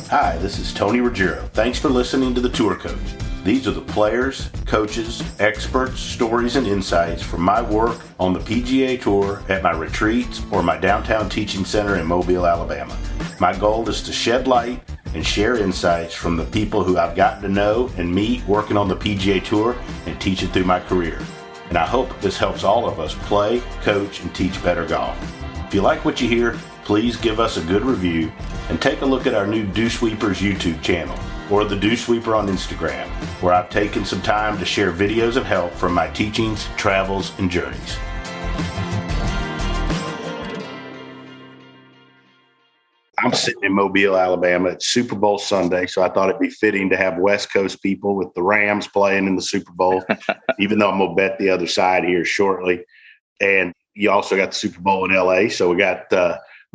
Hi, this is Tony Ruggiero. Thanks for listening to The Tour Coach. These are the players, coaches, experts, stories, and insights from my work on the PGA Tour, at my retreats, or my downtown teaching center in Mobile, Alabama. My goal is to shed light and share insights from the people who I've gotten to know and meet working on the PGA Tour and teach it through my career. And I hope this helps all of us play, coach, and teach better golf. If you like what you hear, please give us a good review and take a look at our new Dew Sweepers YouTube channel or the Dew Sweeper on Instagram, where I've taken some time to share videos of help from my teachings, travels, and journeys. I'm sitting in Mobile, Alabama. It's Super Bowl Sunday, so I thought it'd be fitting to have West Coast people with the Rams playing in the Super Bowl, even though I'm going to bet the other side here shortly. And you also got the Super Bowl in L.A., so we got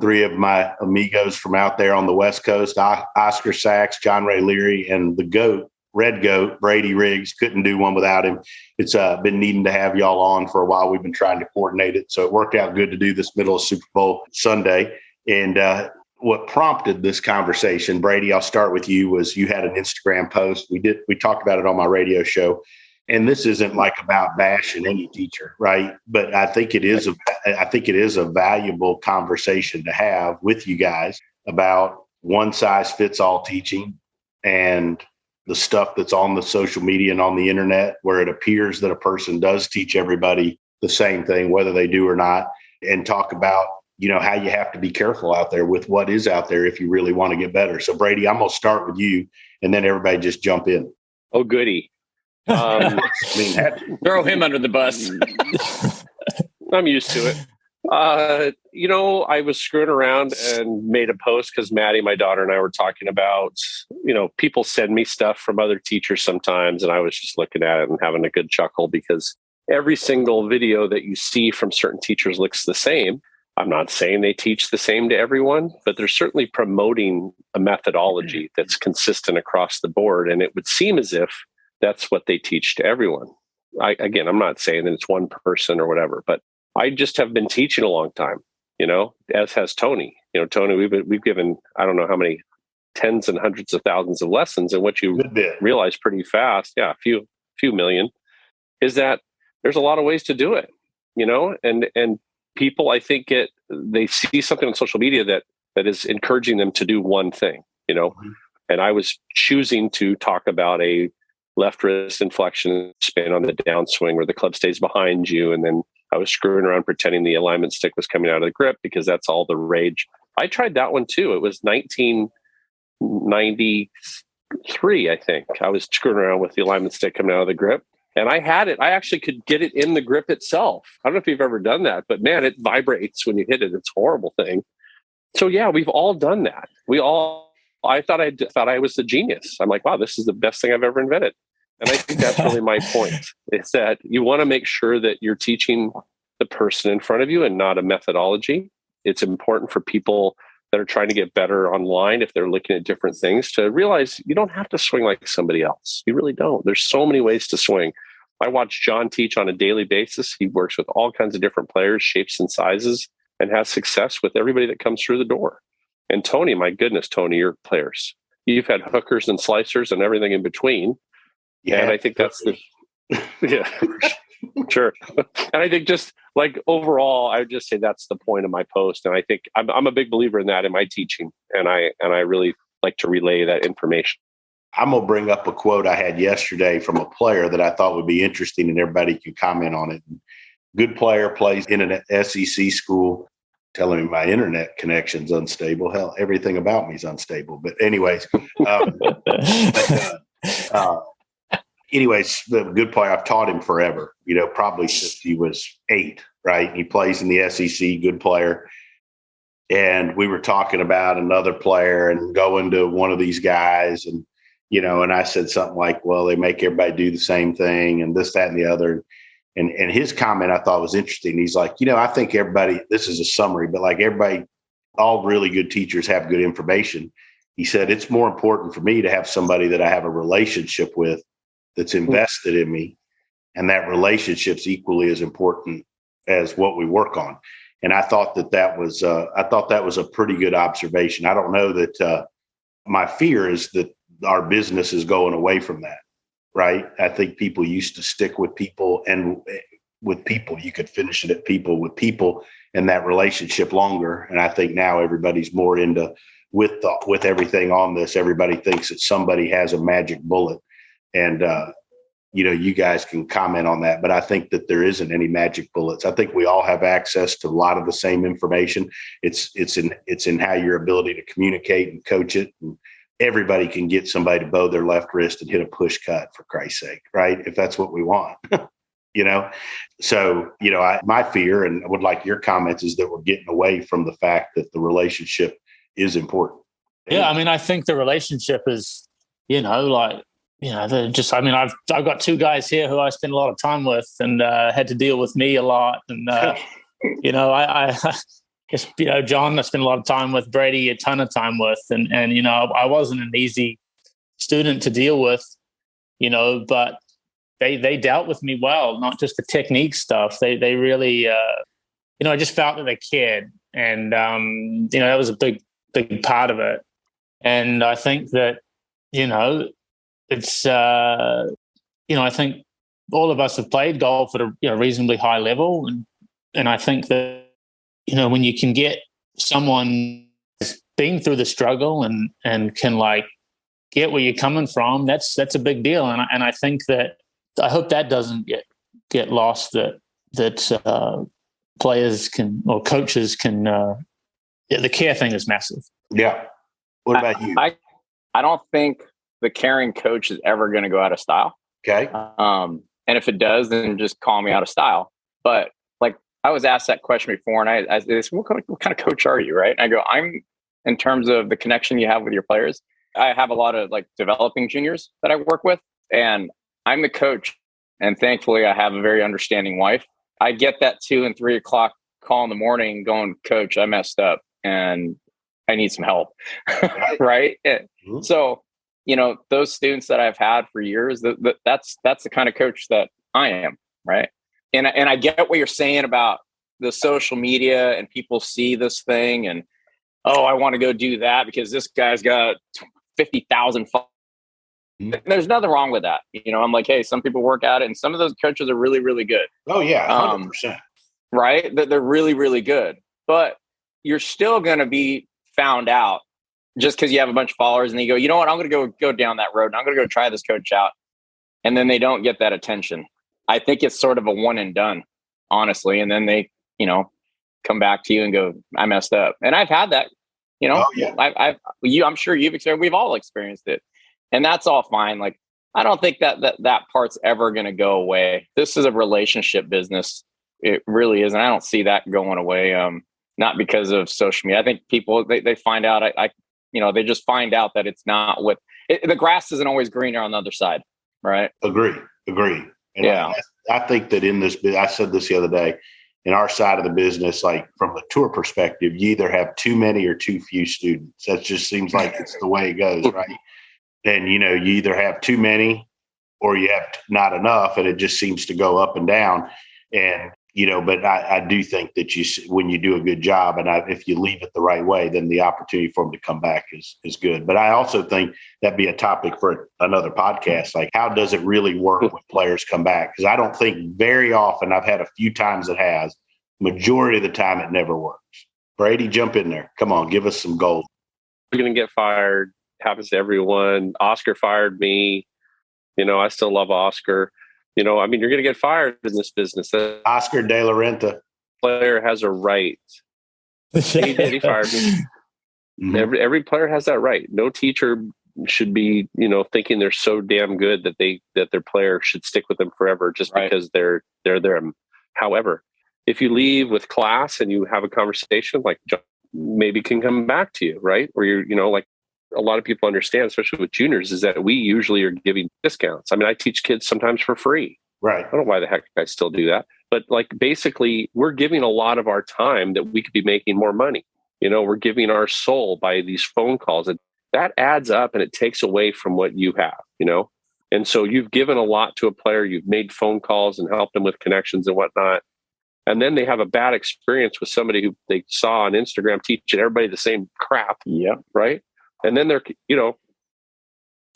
three of my amigos from out there on the West Coast, Oscar Sachs, John Ray Leary, and the GOAT, Red Goat, Brady Riggs. Couldn't do one without him. It's been needing to have y'all on for a while. We've been trying to coordinate it, so it worked out good to do this middle of Super Bowl Sunday. And what prompted this conversation, Brady, I'll start with you, was you had an Instagram post. We talked about it on my radio show. And this isn't like about bashing any teacher, right? But I think it is a valuable conversation to have with you guys about one size fits all teaching and the stuff that's on the social media and on the internet, where it appears that a person does teach everybody the same thing, whether they do or not, and talk about, how you have to be careful out there with what is out there if you really want to get better. So Brady, I'm going to start with you and then everybody just jump in. Oh, goody. Throw him under the bus. I'm used to it. I was screwing around and made a post because Maddie, my daughter, and I were talking about, people send me stuff from other teachers sometimes. And I was just looking at it and having a good chuckle because every single video that you see from certain teachers looks the same. I'm not saying they teach the same to everyone, but they're certainly promoting a methodology that's consistent across the board. And it would seem as if that's what they teach to everyone. I'm not saying that it's one person or whatever, but I just have been teaching a long time, as has Tony. Tony, we've given, I don't know how many tens and hundreds of thousands of lessons. And what you realize pretty fast, a few million, is that there's a lot of ways to do it, and people, I think they see something on social media that is encouraging them to do one thing, and I was choosing to talk about a left wrist inflection spin on the downswing where the club stays behind you. And then I was screwing around pretending the alignment stick was coming out of the grip because that's all the rage. I tried that one too. It was 1993, I think. I was screwing around with the alignment stick coming out of the grip. And I had it. I actually could get it in the grip itself. I don't know if you've ever done that, but man, it vibrates when you hit it. It's a horrible thing. So yeah, we've all done that. I thought I was the genius. I'm like, wow, this is the best thing I've ever invented. And I think that's really my point. It's that you want to make sure that you're teaching the person in front of you and not a methodology. It's important for people that are trying to get better online, if they're looking at different things, to realize you don't have to swing like somebody else. You really don't. There's so many ways to swing. I watch John teach on a daily basis. He works with all kinds of different players, shapes and sizes, and has success with everybody that comes through the door. And Tony, my goodness, Tony, your players. You've had hookers and slicers and everything in between. Yeah, and I think that's sure. And I think just like overall, I would just say that's the point of my post. And I think I'm a big believer in that in my teaching. And I really like to relay that information. I'm going to bring up a quote I had yesterday from a player that I thought would be interesting and everybody can comment on it. Good player, plays in an SEC school, telling me my internet connection's unstable. Hell, everything about me is unstable. But anyways, the good player, I've taught him forever, probably since he was 8, right? He plays in the SEC, good player. And we were talking about another player and going to one of these guys and, and I said something like, well, they make everybody do the same thing and this, that, and the other. And his comment I thought was interesting. He's like, I think everybody, this is a summary, but like everybody, all really good teachers have good information. He said, it's more important for me to have somebody that I have a relationship with that's invested in me. And that relationship's equally as important as what we work on. And I thought that was a pretty good observation. I don't know that My fear is that our business is going away from that, right? I think people used to stick with people, and with people, you could finish it at people with people and that relationship longer. And I think now everybody's more into with everything on this. Everybody thinks that somebody has a magic bullet, and you guys can comment on that, but I think that there isn't any magic bullets. I think we all have access to a lot of the same information. It's in how your ability to communicate and coach it. And everybody can get somebody to bow their left wrist and hit a push cut, for Christ's sake, right? If that's what we want, So, my fear, and I would like your comments, is that we're getting away from the fact that the relationship is important. Yeah. I mean, I think the relationship is, I've got two guys here who I spend a lot of time with, and had to deal with me a lot. And, I just, John, I spent a lot of time with. Brady, a ton of time with. And I wasn't an easy student to deal with, but they dealt with me well, not just the technique stuff. They really, I just felt that they cared. And, that was a big part of it. And I think that, it's, I think all of us have played golf at a reasonably high level. And I think that, when you can get someone who's been through the struggle and can get where you're coming from, that's a big deal. And I think that, I hope that doesn't get lost, that players can, or coaches can, the care thing is massive. Yeah. What about you? I don't think the caring coach is ever going to go out of style. Okay. And if it does, then just call me out of style. But I was asked that question before, and I said, what kind of coach are you? Right. And I go, I'm, in terms of the connection you have with your players, I have a lot of developing juniors that I work with, and I'm the coach. And thankfully I have a very understanding wife. I get that 2 and 3 o'clock call in the morning going, Coach, I messed up and I need some help. Right. Mm-hmm. So, those students that I've had for years, that's the kind of coach that I am. Right. And I get what you're saying about the social media, and people see this thing and, oh, I want to go do that because this guy's got 50,000 followers. Mm-hmm. There's nothing wrong with that. I'm like, hey, some people work at it, and some of those coaches are really, really good. Oh yeah. 100%. Right. They're really, really good, but you're still going to be found out just because you have a bunch of followers and you go, you know what, I'm going to go down that road and I'm going to go try this coach out. And then they don't get that attention. I think it's sort of a one and done, honestly. And then they, come back to you and go, I messed up. And I've had that, Oh, yeah. I'm sure you've experienced, we've all experienced it, and that's all fine. I don't think that part's ever going to go away. This is a relationship business. It really is. And I don't see that going away. Not because of social media. I think people, they find out, they just find out that it's not the grass isn't always greener on the other side. Right. Agree. And yeah. I think that in this, I said this the other day, in our side of the business, from the tour perspective, you either have too many or too few students. That just seems like it's the way it goes. Right. And, you either have too many or you have not enough, and it just seems to go up and down. And, but I do think that when you do a good job, and if you leave it the right way, then the opportunity for them to come back is good. But I also think that'd be a topic for another podcast. How does it really work when players come back? Because I don't think very often, I've had a few times it has, majority of the time it never works. Brady, jump in there. Come on, give us some gold. We're going to get fired. Happens to everyone. Oscar fired me. I still love Oscar. You're going to get fired in this business. Oscar De La Renta. Player has a right. He did. He fired me. Mm-hmm. Every player has that right. No teacher should be, thinking they're so damn good that their player should stick with them forever just because they're there. However, if you leave with class and you have a conversation, maybe can come back to you, right? Or a lot of people understand, especially with juniors, is that we usually are giving discounts. I teach kids sometimes for free. Right. I don't know why the heck I still do that. But basically, we're giving a lot of our time that we could be making more money. We're giving our soul by these phone calls. And that adds up, and it takes away from what you have, And so you've given a lot to a player. You've made phone calls and helped them with connections and whatnot. And then they have a bad experience with somebody who they saw on Instagram teaching everybody the same crap. Yeah. Right. And then they're,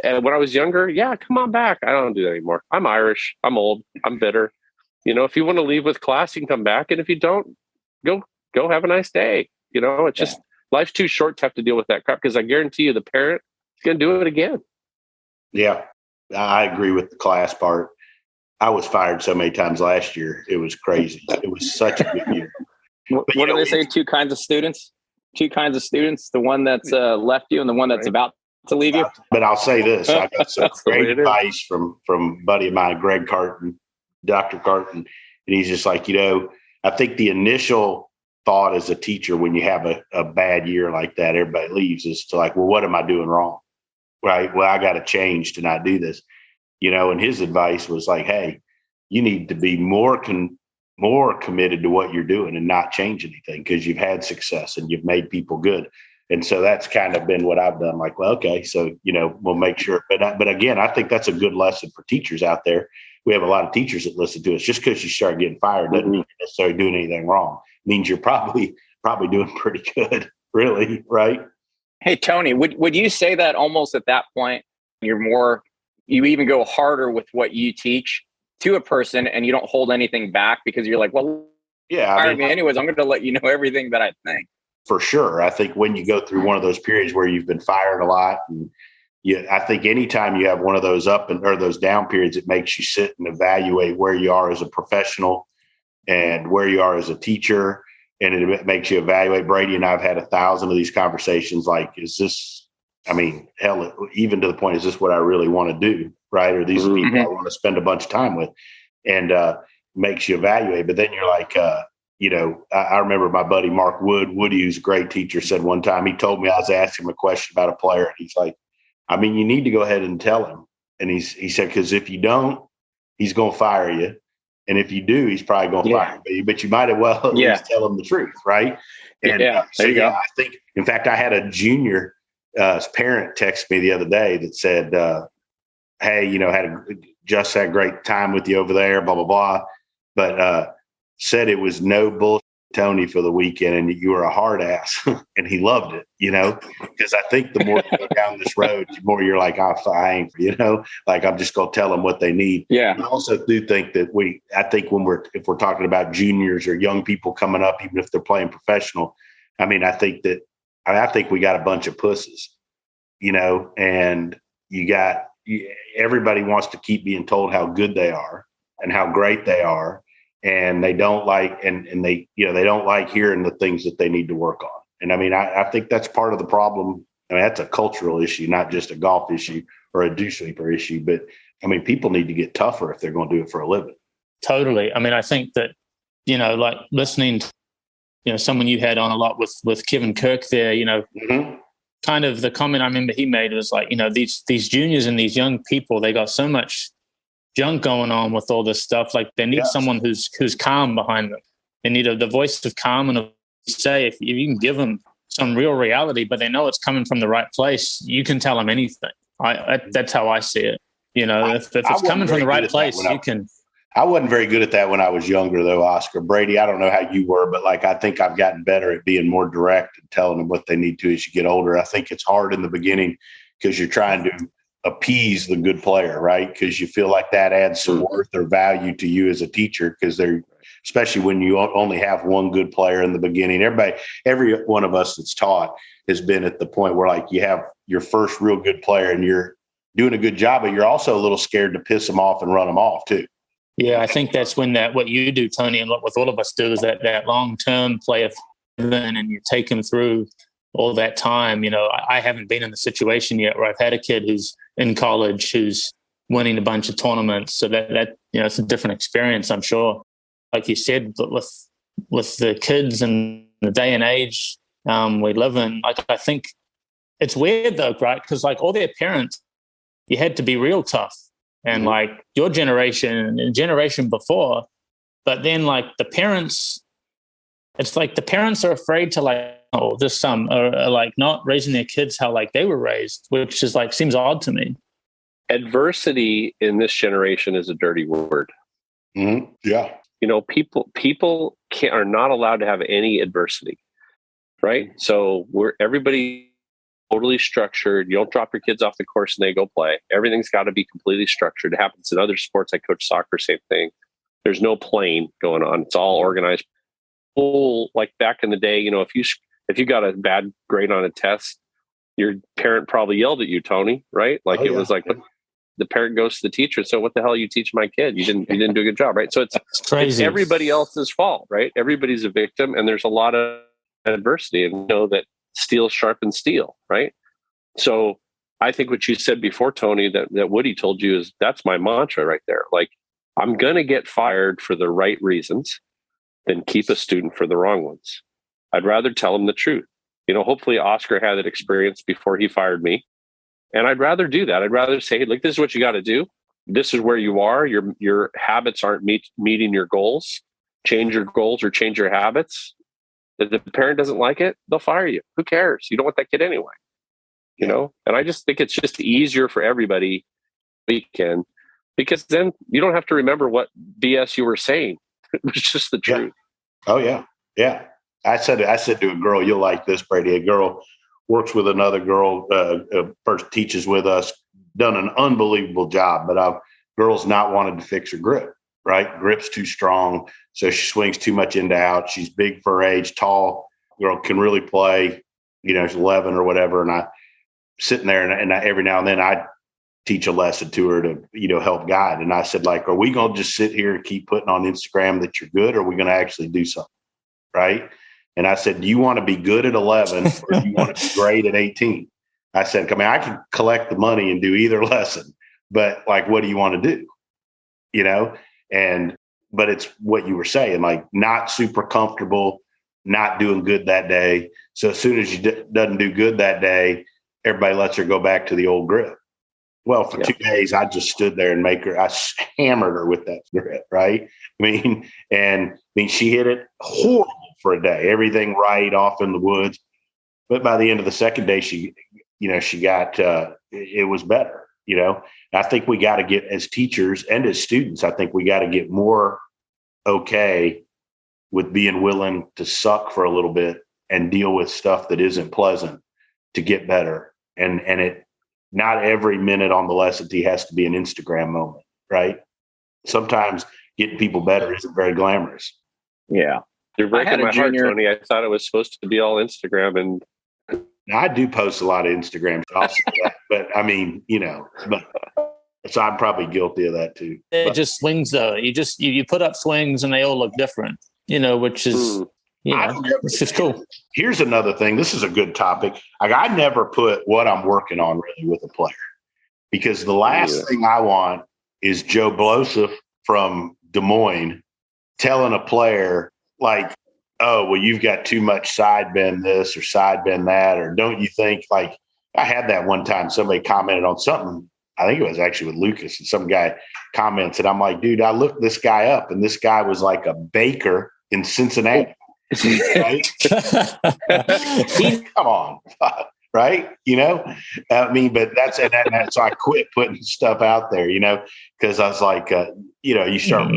and when I was younger, yeah, come on back. I don't do that anymore. I'm Irish. I'm old. I'm bitter. If you want to leave with class, you can come back. And if you don't, go have a nice day. It's just life's too short to have to deal with that crap, because I guarantee you the parent is going to do it again. Yeah, I agree with the class part. I was fired so many times last year. It was crazy. It was such a good year. What do they say? Two kinds of students? The one that's left you and the one that's about to leave you. But I'll say this. I got some great advice from a buddy of mine, Greg Carton, Dr. Carton. And he's just like, I think the initial thought as a teacher when you have a bad year like that, everybody leaves, is to like, well, what am I doing wrong? Right? Well, I got to change to not do this. And his advice was like, hey, you need to be more committed to what you're doing and not change anything, because you've had success and you've made people good. And so that's kind of been what I've done. Like, well, okay, so, we'll make sure. But again, I think that's a good lesson for teachers out there. We have a lot of teachers that listen to us. Just because you start getting fired doesn't mean you're necessarily doing anything wrong. It means you're probably doing pretty good, really, right? Hey, Tony, would you say that almost at that point, you even go harder with what you teach to a person and you don't hold anything back, because you're like, well, yeah, anyways, I'm going to let you know everything that I think. For sure. I think when you go through one of those periods where you've been fired a lot, and I think anytime you have one of those up or those down periods, it makes you sit and evaluate where you are as a professional and where you are as a teacher. And it makes you evaluate. Brady and I have had 1,000 of these conversations. Like, is this, hell, even to the point, is this what I really want to do? Right. Or these people I want to spend a bunch of time with, and makes you evaluate. But then you're like, I remember my buddy, Mark Woody, who's a great teacher, said one time, he told me, I was asking him a question about a player. And he's like, you need to go ahead and tell him. And he said, because if you don't, he's going to fire you. And if you do, he's probably going to fire you. But you might as well at least tell him the truth. Right. And there you go. I think, in fact, I had a junior parent text me the other day that said, hey, just had a great time with you over there, blah, blah, blah. But said it was no bullshit, Tony, for the weekend, and you were a hard ass. And he loved it, because I think the more you go down this road, the more you're like, I ain't, like, I'm just going to tell them what they need. Yeah. I also do think that I think if we're talking about juniors or young people coming up, even if they're playing professional, I think we got a bunch of pussies, and everybody wants to keep being told how good they are and how great they are. And they don't like, and they don't like hearing the things that they need to work on. And I think that's part of the problem. That's a cultural issue, not just a golf issue or a dew sweeper issue. But people need to get tougher if they're going to do it for a living. Totally. I think that, like listening to, someone you had on a lot with Kevin Kirk there, kind of the comment I remember he made was like, these juniors and these young people, they got so much junk going on with all this stuff. Like they need someone who's calm behind them. They need the voice of calm and say, if you can give them some real reality, but they know it's coming from the right place, you can tell them anything. That's how I see it. If it's coming from the right place, you can. I wasn't very good at that when I was younger, though, Oscar. Brady, I don't know how you were, but I think I've gotten better at being more direct and telling them what they need to as you get older. I think it's hard in the beginning because you're trying to appease the good player, right? Because you feel like that adds some worth or value to you as a teacher, because especially when you only have one good player in the beginning. Every one of us that's taught has been at the point where you have your first real good player and you're doing a good job, but you're also a little scared to piss them off and run them off too. Yeah, I think that's when what you do, Tony, and what all of us do is that long-term play of and you take them through all that time. I haven't been in the situation yet where I've had a kid who's in college who's winning a bunch of tournaments. So that it's a different experience, I'm sure. Like you said, but with the kids and the day and age we live in, I think it's weird though, right? Because all their parents, you had to be real tough. And your generation and generation before, but then the parents, it's like the parents are afraid to just some are not raising their kids how they were raised, which is seems odd to me. Adversity in this generation is a dirty word. Mm-hmm. Yeah. People are not allowed to have any adversity, right? So everybody totally structured. You don't drop your kids off the course and they go play. Everything's got to be completely structured. It happens in other sports. I coach soccer, same thing. There's no playing going on. It's all organized. Like back in the day, if you got a bad grade on a test, your parent probably yelled at you, Tony, right? Like it was like the parent goes to the teacher. So what the hell are you teaching my kid? You didn't do a good job, right? So it's crazy. It's everybody else's fault, right? Everybody's a victim, and there's a lot of adversity, and you know that steel sharpens steel, right? So I think what you said before, Tony, that Woody told you that's my mantra right there. Like, I'm going to get fired for the right reasons than keep a student for the wrong ones. I'd rather tell them the truth. Hopefully Oscar had that experience before he fired me. And I'd rather do that. I'd rather say, look, this is what you got to do. This is where you are. Your habits aren't meeting your goals. Change your goals or change your habits. If the parent doesn't like it, they'll fire you. Who cares? You don't want that kid anyway. And I just think it's just easier for everybody weekend, because then you don't have to remember what BS you were saying. It was just the truth. Oh yeah. Yeah. I said to a girl, you'll like this, Brady. A girl works with another girl, first teaches with us, done an unbelievable job, but girl's not wanted to fix her grip, right? Grip's too strong. So she swings too much into out. She's big for her age, tall girl, can really play, she's 11 or whatever. And I sitting there and I, every now and then I teach a lesson to her to, help guide. And I said, like, are we going to just sit here and keep putting on Instagram that you're good, or are we going to actually do something? Right. And I said, do you want to be good at 11 or do you want to be great at 18? I said, I can collect the money and do either lesson, but like, what do you want to do? But it's what you were saying, like not super comfortable, not doing good that day. So as soon as she doesn't do good that day, everybody lets her go back to the old grip. Well, for 2 days, I just stood there and I hammered her with that grip, right? She hit it horrible for a day, everything right off in the woods. But by the end of the second day, she got, it was better, I think we got to get, as teachers and as students, I think we got to get more okay with being willing to suck for a little bit and deal with stuff that isn't pleasant to get better. And not every minute on the lesson tee has to be an Instagram moment, right? Sometimes getting people better isn't very glamorous. Yeah. You're breaking my heart, Tony. I thought it was supposed to be all Instagram. And now, I do post a lot of Instagram stuff, but so I'm probably guilty of that too. It just swings though. You put up swings and they all look different, which is, it's just cool. Here's another thing. This is a good topic. I never put what I'm working on really with a player, because the last thing I want is Joe Blosif from Des Moines telling a player like, oh, well, you've got too much side bend this or side bend that, or don't you think, like, I had that one time somebody commented on something. I think it was actually with Lucas, and some guy comments, and I'm like, dude, I looked this guy up, and this guy was like a baker in Cincinnati. Right? Come on, right? But that's and so I quit putting stuff out there, because I was like, you start.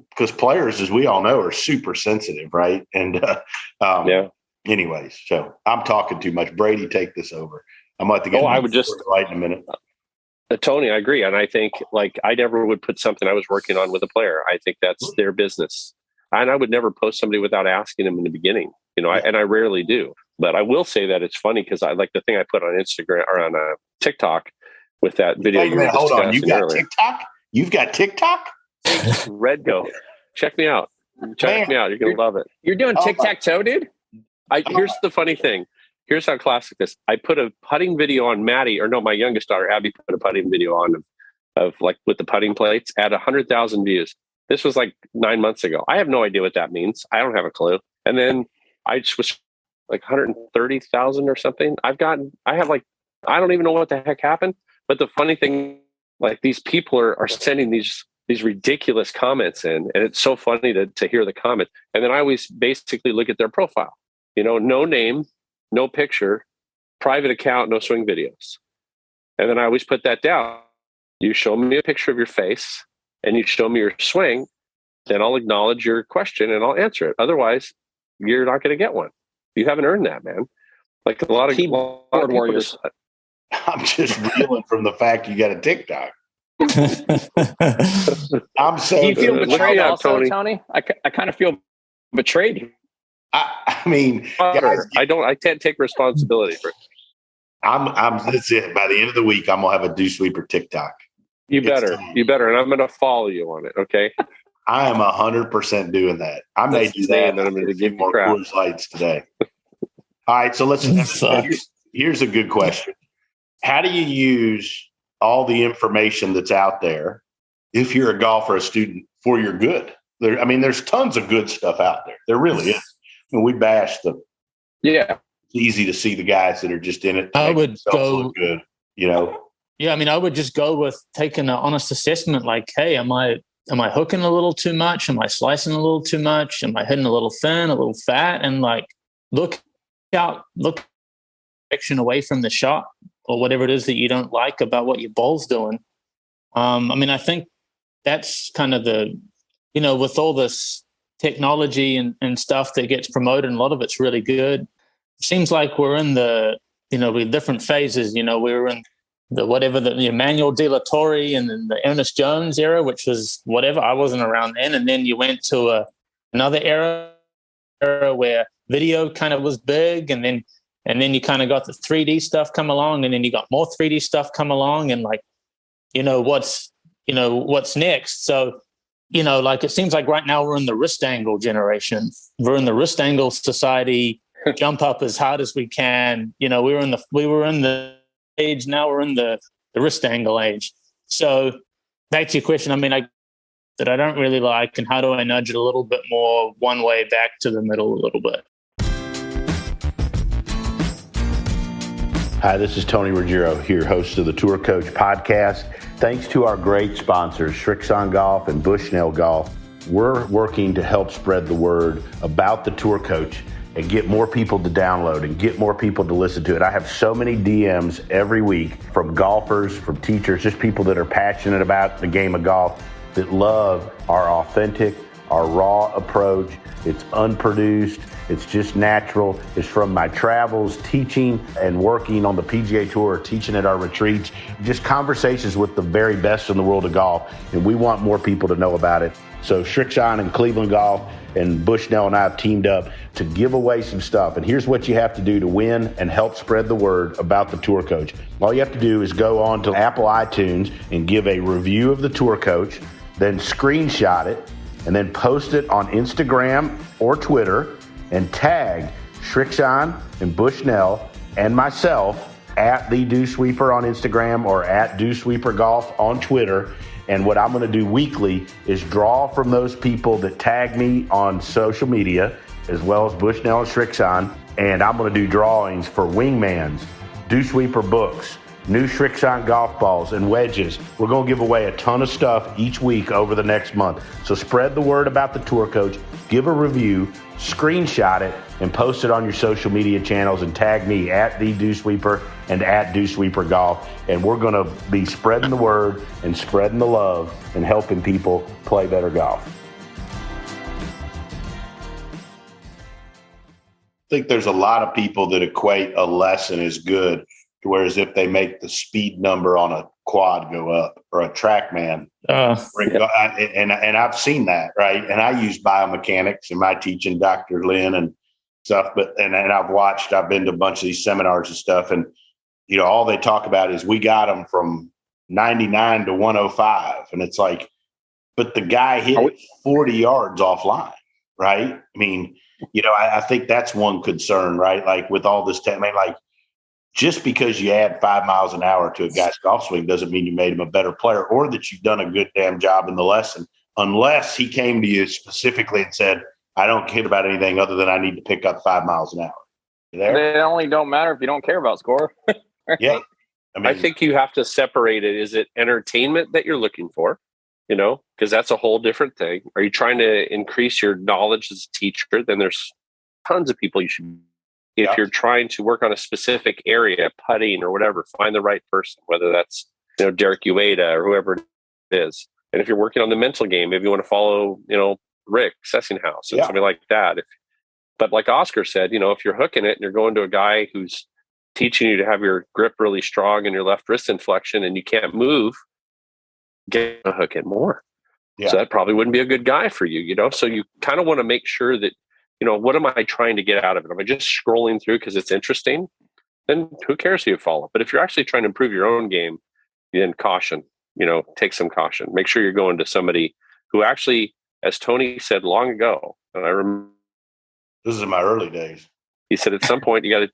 Because players, as we all know, are super sensitive, right? And anyways, so I'm talking too much. Brady, take this over. I'm about to get. I would just right in a minute. Tony, I agree, and I think I never would put something I was working on with a player. I think that's their business. And I would never post somebody without asking them in the beginning, and I rarely do. But I will say that it's funny because I like the thing I put on Instagram or on TikTok with that video you were discussing hold on, you got earlier. TikTok? You've got TikTok? Redgo, check me out. Check me out. You're gonna love it. You're doing tic-tac-toe, dude? Here's the funny thing. Here's how classic this. I put a putting video on Maddie, or no, my youngest daughter Abby put a putting video on of like with the putting plates at 100,000 views. This was like 9 months ago. I have no idea what that means. I don't have a clue. And then I just was like 130,000 or something. I don't even know what the heck happened. But the funny thing, like these people are sending these ridiculous comments in, and it's so funny to hear the comments. And then I always basically look at their profile, no name, no picture, private account, no swing videos. And then I always put that down. You show me a picture of your face and you show me your swing, then I'll acknowledge your question and I'll answer it. Otherwise, you're not going to get one. You haven't earned that, man. Like a lot of Keyboard people warriors. I'm just reeling from the fact you got a TikTok. I'm so Do you feel Look betrayed me up, also, Tony. Tony? I kind of feel betrayed. I mean, guys, I can't take responsibility for it. that's it. By the end of the week, I'm gonna have a Dew Sweeper TikTok. You better, and I'm going to follow you on it. Okay. I am 100% doing that. I may That's do saying that. that I'm going to give you more crap. Coors Lights today. All right, so here's a good question. How do you use all the information that's out there if you're a golfer, a student, for your good? There's tons of good stuff out there. There really is. We bash them. Yeah. It's easy to see the guys that are just in it. I would go look good, Yeah, I would just go with taking an honest assessment. Like, hey, am I hooking a little too much? Am I slicing a little too much? Am I hitting a little thin, a little fat? And like, look direction away from the shot or whatever it is that you don't like about what your ball's doing. I think that's kind of with all this technology and stuff that gets promoted, and a lot of it's really good. It seems like we're in with different phases. We're in the Emmanuel De La Torre and then the Ernest Jones era, which was whatever. I wasn't around then. And then you went to another era where video kind of was big, and then you kind of got the 3D stuff come along, and then you got more 3D stuff come along, and like, what's next? So, it seems like right now we're in the wrist angle generation. We're in the wrist angle society. Jump up as hard as we can. We were in the age. Now we're in the wrist angle age. So back to your question. That I don't really like, and how do I nudge it a little bit more one way back to the middle a little bit? Hi, this is Tony Ruggiero here, host of the Tour Coach podcast. Thanks to our great sponsors, Srixon Golf and Bushnell Golf, we're working to help spread the word about the Tour Coach and get more people to download and get more people to listen to it. I have so many DMs every week from golfers, from teachers, just people that are passionate about the game of golf, that love our authentic, our raw approach. It's unproduced. It's just natural. It's from my travels, teaching and working on the PGA Tour, teaching at our retreats, just conversations with the very best in the world of golf. And we want more people to know about it. So Srixon and Cleveland Golf and Bushnell and I have teamed up to give away some stuff. And here's what you have to do to win and help spread the word about the Tour Coach. All you have to do is go on to Apple iTunes and give a review of the Tour Coach, then screenshot it, and then post it on Instagram or Twitter and tag Srixon and Bushnell and myself at the Dew Sweeper on Instagram or at Dew Sweeper Golf on Twitter. And what I'm going to do weekly is draw from those people that tag me on social media, as well as Bushnell and Srixon. And I'm going to do drawings for Wingmans, Dew Sweeper books, new Srixon golf balls, and wedges. We're going to give away a ton of stuff each week over the next month. So spread the word about the Tour Coach, give a review, screenshot it, and post it on your social media channels and tag me at the Dew Sweeper and at Dew Sweeper Golf. And we're going to be spreading the word and spreading the love and helping people play better golf. I think there's a lot of people that equate a lesson as good, whereas if they make the speed number on a quad go up or a TrackMan, and I've seen that, right? And I use biomechanics in my teaching, Dr. Lynn and stuff, and I've been to a bunch of these seminars and stuff, and all they talk about is we got them from 99 to 105, and it's like, but the guy hit 40 yards offline, right? I think that's one concern, right? Like with all this just because you add 5 miles an hour to a guy's golf swing doesn't mean you made him a better player or that you've done a good damn job in the lesson, unless he came to you specifically and said, I don't care about anything other than I need to pick up 5 miles an hour. They only don't matter if you don't care about score. Right? Yeah. I think you have to separate it. Is it entertainment that you're looking for? Because that's a whole different thing. Are you trying to increase your knowledge as a teacher? Then there's tons of people you should. If you're trying to work on a specific area, putting or whatever, find the right person, whether that's, Derek Ueda or whoever it is. And if you're working on the mental game, maybe you want to follow, Rick Sessinghouse or something like that. But like Oscar said, if you're hooking it and you're going to a guy who's teaching you to have your grip really strong and your left wrist inflection and you can't move, get to hook it more. Yeah. So that probably wouldn't be a good guy for you, So you kind of want to make sure that, what am I trying to get out of it? Am I just scrolling through because it's interesting? Then who cares who you follow? But if you're actually trying to improve your own game, then caution, take some caution. Make sure you're going to somebody who actually, as Tony said long ago, and I remember this is in my early days. He said at some point it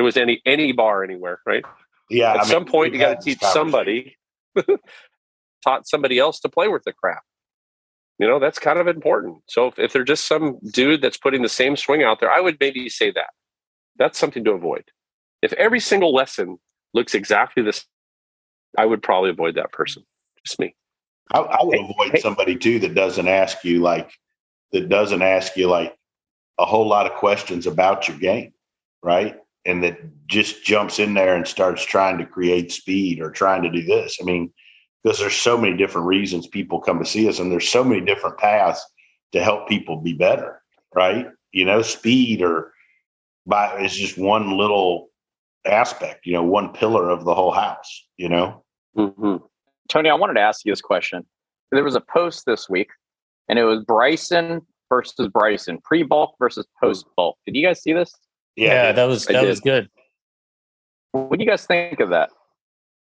was any bar anywhere, right? Yeah. At some point you got to teach somebody, taught somebody else to play with the crap. That's kind of important. So if they're just some dude that's putting the same swing out there, I would maybe say that. That's something to avoid. If every single lesson looks exactly the same, I would probably avoid that person. Just me. I would avoid somebody too that doesn't ask you like a whole lot of questions about your game, right? And that just jumps in there and starts trying to create speed or trying to do this. I mean, because there's so many different reasons people come to see us, and there's so many different paths to help people be better, right? Speed is just one little aspect, one pillar of the whole house, Mm-hmm. Tony, I wanted to ask you this question. There was a post this week, and it was Bryson versus Bryson, pre-bulk versus post-bulk. Did you guys see this? Yeah, that was good. What do you guys think of that?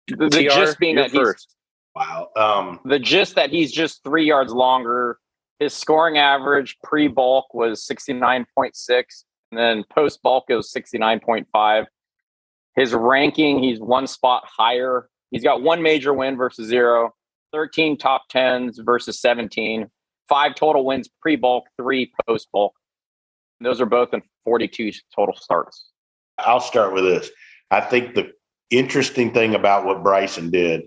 The gist being that first. Wow. The gist that he's just 3 yards longer. His scoring average pre-bulk was 69.6, and then post-bulk it was 69.5. His ranking, he's one spot higher. He's got one major win versus 0, 13 top 10s versus 17, 5 total wins pre-bulk, 3 post-bulk. Those are both in 42 total starts. I'll start with this. I think the interesting thing about what Bryson did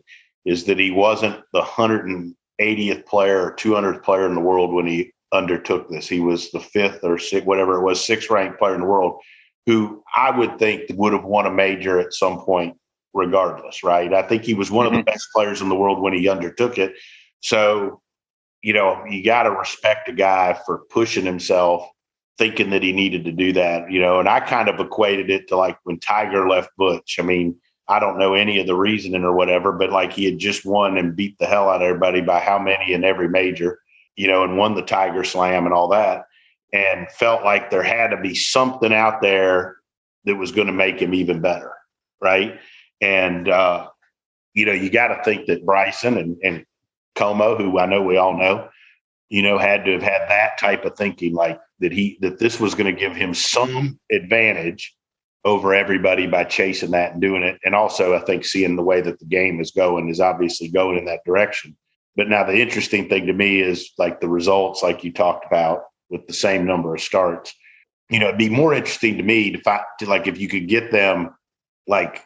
is that he wasn't the 180th player or 200th player in the world when he undertook this. He was the 5th or 6th, whatever it was, 6th ranked player in the world who I would think would have won a major at some point regardless, right? I think he was one of the best players in the world when he undertook it. So, you got to respect a guy for pushing himself, thinking that he needed to do that, and I kind of equated it to like when Tiger left Butch. I mean, I don't know any of the reasoning or whatever, but like he had just won and beat the hell out of everybody by how many in every major, and won the Tiger Slam and all that, and felt like there had to be something out there that was going to make him even better, right? And, you got to think that Bryson and Como, who I know we all know, had to have had that type of thinking, like that this was going to give him some advantage over everybody by chasing that and doing it. And also, I think seeing the way that the game is going is obviously going in that direction. But now the interesting thing to me is like the results, like you talked about with the same number of starts. It'd be more interesting to me to like if you could get them like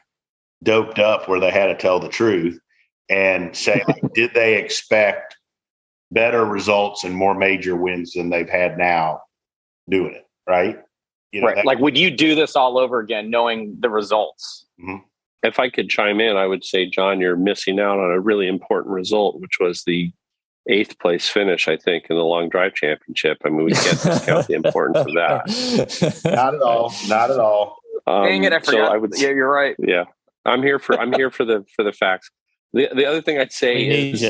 doped up where they had to tell the truth and say, like, did they expect better results and more major wins than they've had now doing it, right? Right. Like, would you do this all over again, knowing the results? Mm-hmm. If I could chime in, I would say, John, you're missing out on a really important result, which was the 8th place finish, I think, in the long drive championship. I mean, we can't discount the importance of that. Not at all. Not at all. Dang it, I forgot. Yeah, you're right. Yeah. I'm here for the facts. The other thing I'd say is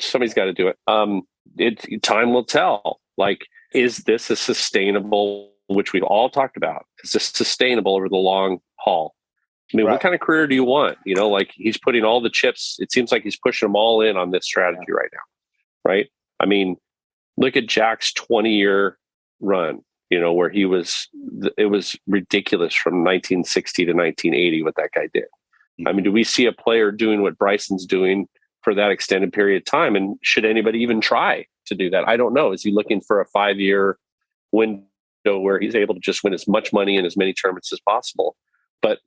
somebody's got to do it. Time will tell. Like, is this a sustainable, which we've all talked about, is this sustainable over the long haul? I mean, What kind of career do you want? Like he's putting all the chips. It seems like he's pushing them all in on this strategy right now. Right. I mean, look at Jack's 20-year run, where it was ridiculous from 1960 to 1980, what that guy did. I mean, do we see a player doing what Bryson's doing for that extended period of time? And should anybody even try to do that? I don't know. Is he looking for a 5-year window where he's able to just win as much money in as many tournaments as possible? But,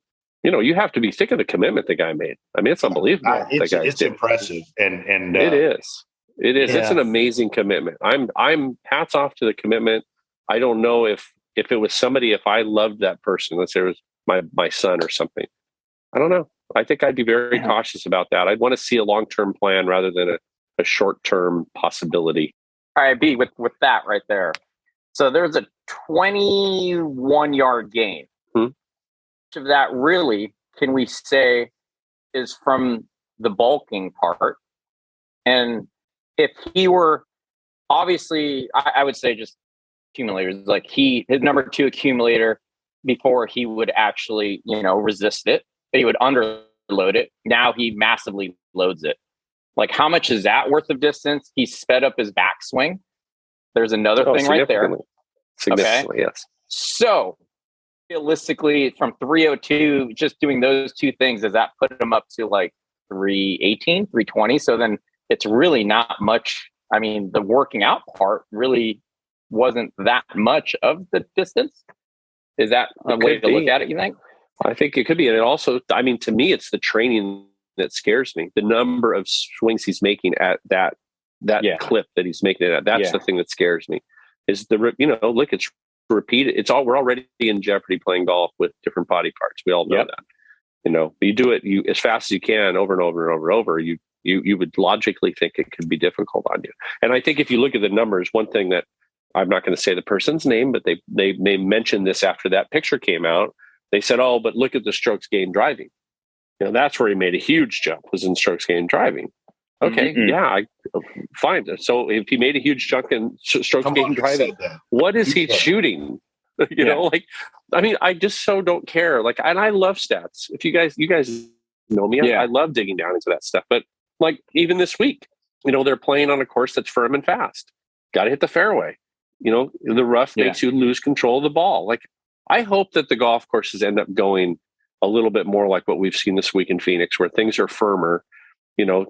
you have to be thick of the commitment the guy made. I mean, it's unbelievable. It's impressive. And it is. Yeah. It's an amazing commitment. I'm hats off to the commitment. I don't know if it was somebody, if I loved that person, let's say it was my son or something. I don't know. I think I'd be very cautious about that. I'd want to see a long-term plan rather than a short-term possibility. All right, B, with that right there. So there's a 21-yard gain. Hmm. Much of that really can we say is from the bulking part? And if he were obviously, I would say just accumulators, like his number 2 accumulator before he would actually, resist it, he would underload it. Now he massively loads it. Like, how much is that worth of distance? He sped up his backswing. There's another thing right there. Significantly, okay. Yes. So realistically, from 302, just doing those two things, does that put him up to like 318, 320? So then it's really not much. I mean, the working out part really wasn't that much of the distance. Is that a way to look at it, you think? I think it could be. And it also, I mean, to me, it's the training that scares me. The number of swings he's making at that clip that he's making it at. That's the thing that scares me. Is look, it's repeated. We're already in jeopardy playing golf with different body parts. We all know that. But you do it as fast as you can over and over and over and over. You would logically think it could be difficult on you. And I think if you look at the numbers, one thing that I'm not going to say the person's name, but they mentioned this after that picture came out. They said, "Oh, but look at the strokes gained driving. That's where he made a huge jump, was in strokes gained driving." Okay, fine. So if he made a huge jump in strokes gained driving, what is he shooting? I just so don't care. And I love stats. If you guys know me, I love digging down into that stuff. But even this week, they're playing on a course that's firm and fast. Got to hit the fairway. The rough makes you lose control of the ball. I hope that the golf courses end up going a little bit more like what we've seen this week in Phoenix, where things are firmer.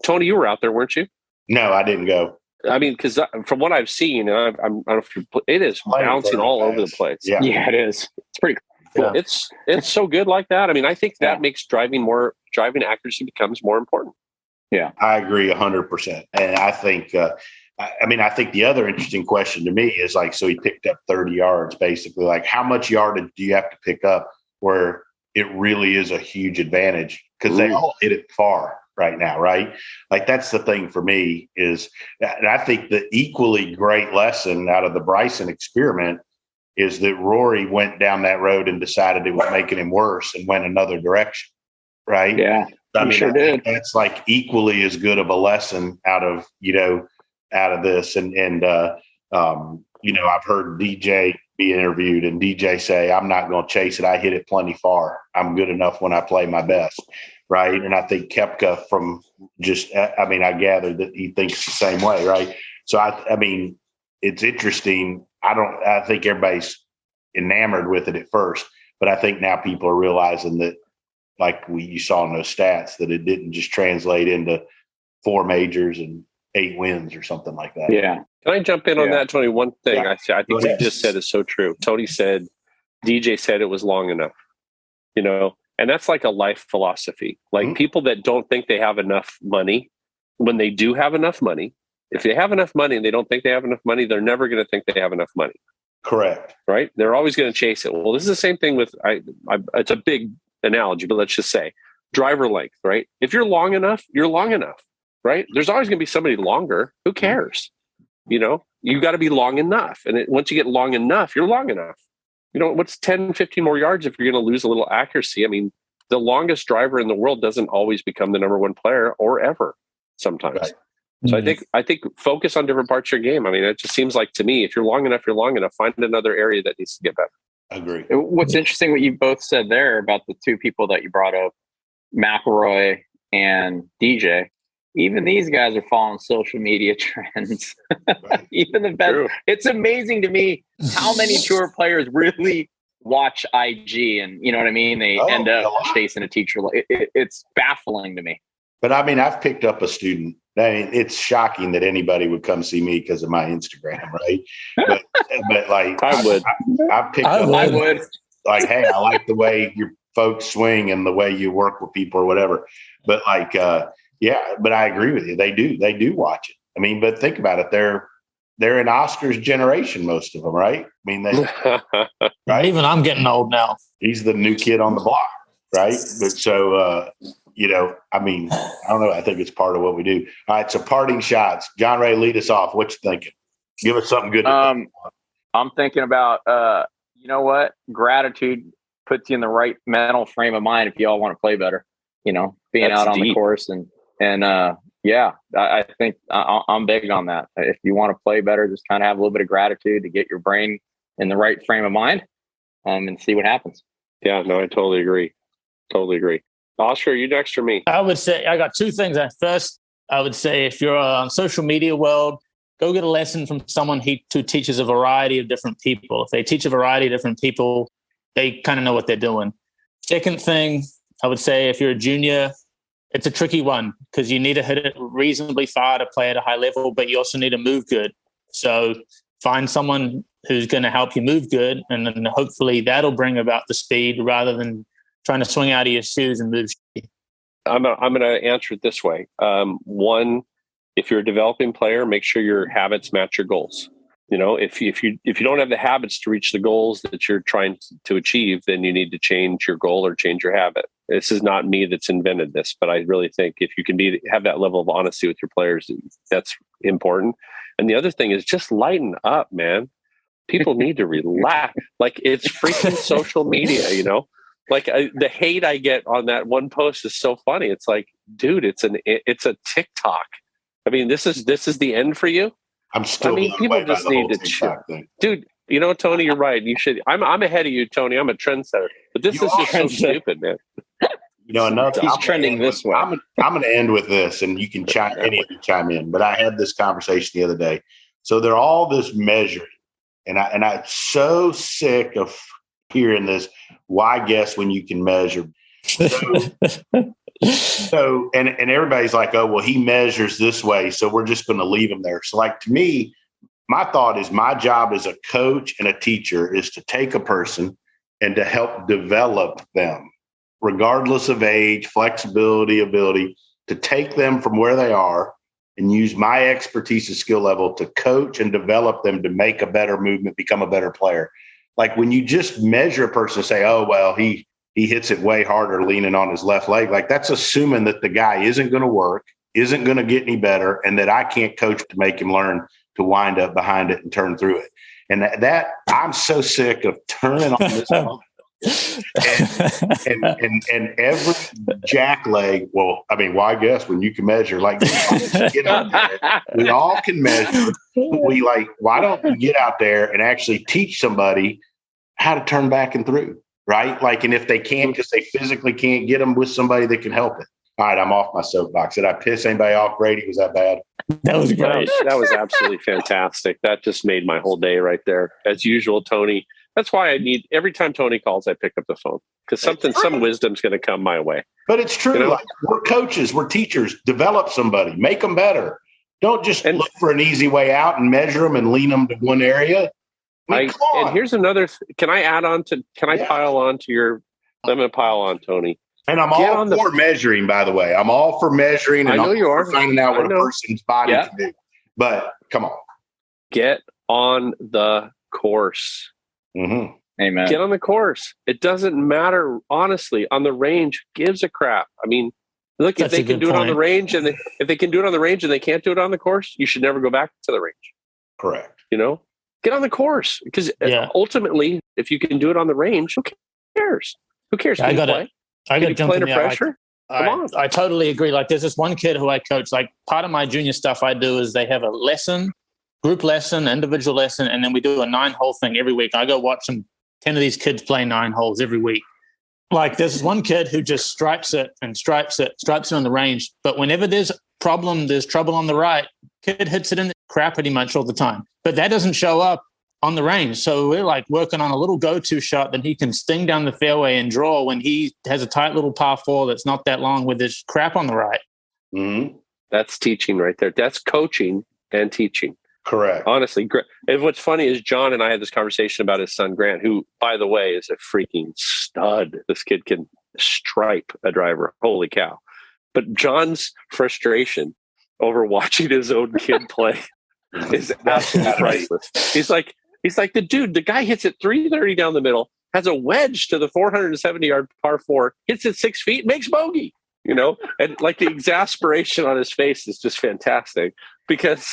Tony, you were out there, weren't you? No, I didn't go. I mean, because from what I've seen, I don't know if it is bouncing all over the place. Yeah, it is. It's pretty cool. Yeah. It's so good like that. I mean, I think that makes driving accuracy becomes more important. Yeah, I agree 100%. And I think, I think the other interesting question to me is so he picked up 30 yards, basically. How much yardage do you have to pick up where it really is a huge advantage? Because they all hit it far right now, right? That's the thing for me is, and I think the equally great lesson out of the Bryson experiment is that Rory went down that road and decided it was making him worse and went another direction, right? Yeah, I sure did. That's equally as good of a lesson out of this. And I've heard DJ be interviewed and DJ say, "I'm not going to chase it. I hit it plenty far. I'm good enough when I play my best." Right. And I think Koepka I gather that he thinks the same way. Right. So, it's interesting. I think everybody's enamored with it at first, but I think now people are realizing that, you saw in those stats, that it didn't just translate into 4 majors and 8 wins or something like that. Yeah. Can I jump in on that, Tony? One thing I think you just said is so true. Tony said, DJ said it was long enough, and that's like a life philosophy. People that don't think they have enough money, when they do have enough money, if they have enough money and they don't think they have enough money, they're never going to think they have enough money. Correct. Right? They're always going to chase it. Well, this is the same thing with, it's a big analogy, but let's just say driver length, right? If you're long enough, you're long enough, right? There's always going to be somebody longer. Who cares? You got to be long enough. And once you get long enough, you're long enough. What's 10, 15 more yards if you're going to lose a little accuracy? I mean, the longest driver in the world doesn't always become the number 1 player or ever sometimes. Right. So I think focus on different parts of your game. I mean, it just seems like to me, if you're long enough, you're long enough. Find another area that needs to get better. Agree. What's interesting, what you both said there about the 2 people that you brought up, McIlroy and DJ, even these guys are following social media trends. Right. Even the best. True. It's amazing to me how many tour players really watch IG, and you know what I mean? They end up chasing a teacher. It's baffling to me. But I've picked up a student. It's shocking that anybody would come see me because of my Instagram, right? But I would. I would. Hey, I like the way your folks swing and the way you work with people or whatever. But but I agree with you. They do watch it. I mean, but think about it. They're in Oscar's generation, most of them, right? I mean, right? Even I'm getting old now. He's the new kid on the block, right? But so, I don't know. I think it's part of what we do. All right. So parting shots. John Ray, lead us off. What you thinking? Give us something good. I'm thinking about, you know what? Gratitude puts you in the right mental frame of mind if you all want to play better. You know, being That's out on the deep. course yeah, I think I'm big on that. If you want to play better, just kind of have a little bit of gratitude to get your brain in the right frame of mind, and see what happens. Yeah, no, I totally agree. Totally agree. Oscar, you next or me? I would say I got two things. First, I would say if you're on social media world, go get a lesson from someone who teaches a variety of different people. If they teach a variety of different people, they kind of know what they're doing. Second thing, I would say if you're a junior, it's a tricky one because you need to hit it reasonably far to play at a high level, but you also need to move good. So find someone who's going to help you move good, and then hopefully that'll bring about the speed rather than trying to swing out of your shoes and move. I'm going to answer it this way. One, if you're a developing player, make sure your habits match your goals. You know, if you don't have the habits to reach the goals that you're trying to achieve, then you need to change your goal or change your habit. This is not me that's invented this, but I really think if you can have that level of honesty with your players, that's important. And the other thing is just lighten up, man. People need to relax. Like, it's freaking social media, you know? Like, the hate I get on that one post is so funny. It's like, dude, it's a TikTok. I mean, this is the end for you. I'm still. People just need to chill, dude. You know, Tony, you're right. You should. I'm ahead of you, Tony. I'm a trendsetter, but this is just so stupid, man. You know, he's trending this way. I'm going to end with this, and you can any of you chime in. But I had this conversation the other day. So they're all this measuring, and I'm so sick of hearing this. Why guess when you can measure? So and everybody's like, oh, well, he measures this way, so we're just going to leave him there. So, like, to me, my thought is my job as a coach and a teacher is to take a person and to help develop them, regardless of age, flexibility, ability, to take them from where they are and use my expertise and skill level to coach and develop them to make a better movement, become a better player. Like, when you just measure a person and say, oh, well, he hits it way harder leaning on his left leg, like, that's assuming that the guy isn't going to work, isn't going to get any better, and that I can't coach to make him learn to wind up behind it and turn through it. And that I'm so sick of turning on this and every jack leg. Well, I mean, why guess when you can measure? Like, get out there. We all can measure. Why don't we get out there and actually teach somebody how to turn back and through, right? Like, and if they can't, because they physically can't, get them with somebody that can help it. All right, I'm off my soapbox. Did I piss anybody off, Brady? Was that bad? That was great. That was absolutely fantastic. That just made my whole day right there. As usual, Tony. That's why every time Tony calls, I pick up the phone because some wisdom's going to come my way. But it's true. You know? Like, we're coaches, we're teachers. Develop somebody, make them better. Don't just look for an easy way out and measure them and lean them to one area. And here's another. Can I add on to? Can I pile on to your? I'm going to pile on, Tony. And I'm all for measuring, by the way. I'm all for measuring. And I know you are. Finding out what a person's body can do. But come on. Get on the course. Mm-hmm. Amen. Get on the course. It doesn't matter, honestly, on the range. Gives a crap. I mean, look, if they can do it on the range and if they can do it on the range and they can't do it on the course, you should never go back to the range. Correct. You know, get on the course because ultimately, if you can do it on the range, who cares? Who cares? I got to jump in there. Pressure? Come on. I totally agree. Like, there's this one kid who I coach. Like, part of my junior stuff I do is they have a lesson, group lesson, individual lesson, and then we do a 9-hole thing every week. I go watch 10 of these kids play 9 holes every week. Like, there's this one kid who just stripes it on the range. But whenever there's trouble on the right, kid hits it in the crap pretty much all the time. But that doesn't show up on the range. So we're like working on a little go-to shot that he can sting down the fairway and draw when he has a tight little par 4 that's not that long with his crap on the right. Mm-hmm. That's teaching right there. That's coaching and teaching. Correct. Honestly, and what's funny is John and I had this conversation about his son Grant, who, by the way, is a freaking stud. This kid can stripe a driver. Holy cow. But John's frustration over watching his own kid play is absolutely priceless. He's like, the guy hits it 330 down the middle, has a wedge to the 470-yard par 4, hits it 6 feet, makes bogey, you know? And like the exasperation on his face is just fantastic because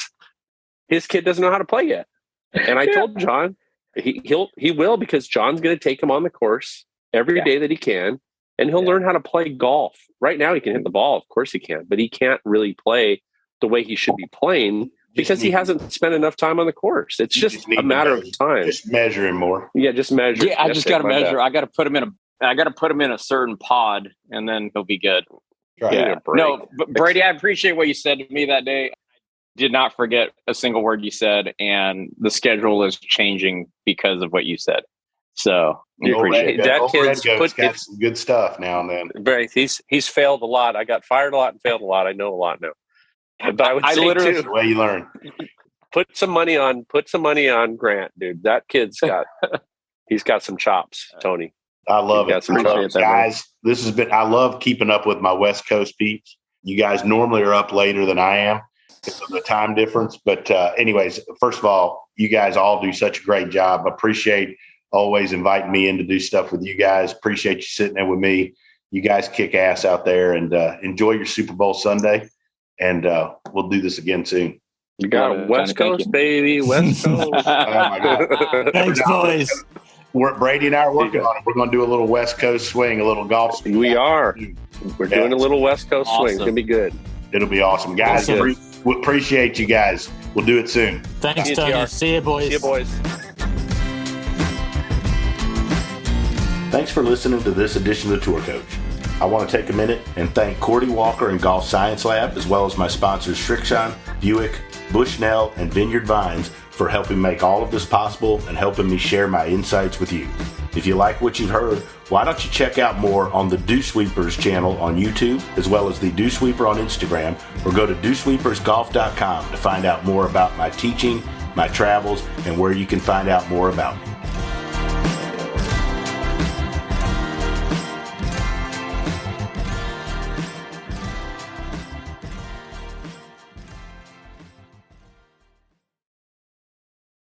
his kid doesn't know how to play yet. And I told John, He will, because John's going to take him on the course every day that he can, and he'll learn how to play golf. Right now, he can hit the ball, of course he can, but he can't really play the way he should be playing because he hasn't spent enough time on the course. It's just a matter of time. Just measure him more. Yeah, just measure. Yeah, I just got to measure. I got to put him in a certain pod, and then he'll be good. Right. Yeah. No, but Brady, I appreciate what you said to me that day. I did not forget a single word you said, and the schedule is changing because of what you said. So I appreciate it. That kid's got some good stuff now and then. Right, he's failed a lot. I got fired a lot and failed a lot. I know a lot now. But I would say literally, the way you learn. Put some money on Grant, dude. That kid's got he's got some chops, Tony. I love it. Appreciate that, guys. This has been, I love keeping up with my West Coast peeps. You guys normally are up later than I am because of the time difference. But anyways, first of all, you guys all do such a great job. Appreciate always inviting me in to do stuff with you guys. Appreciate you sitting there with me. You guys kick ass out there, and enjoy your Super Bowl Sunday. And we'll do this again soon. You got a West Coast, baby. West Coast. Oh, my God. Thanks, boys. Brady and I are working on it. We're going to do a little West Coast swing, a little golf swing. We are. We're doing a little West Coast swing. It's going to be good. It'll be awesome. Guys, we appreciate you guys. We'll do it soon. Thanks, Tony. See you, boys. See you, boys. Thanks for listening to this edition of Tour Coach. I want to take a minute and thank Cordy Walker and Golf Science Lab, as well as my sponsors Srixon, Buick, Bushnell, and Vineyard Vines for helping make all of this possible and helping me share my insights with you. If you like what you've heard, why don't you check out more on the Dew Sweepers channel on YouTube, as well as the Dew Sweeper on Instagram, or go to dewsweepersgolf.com to find out more about my teaching, my travels, and where you can find out more about me.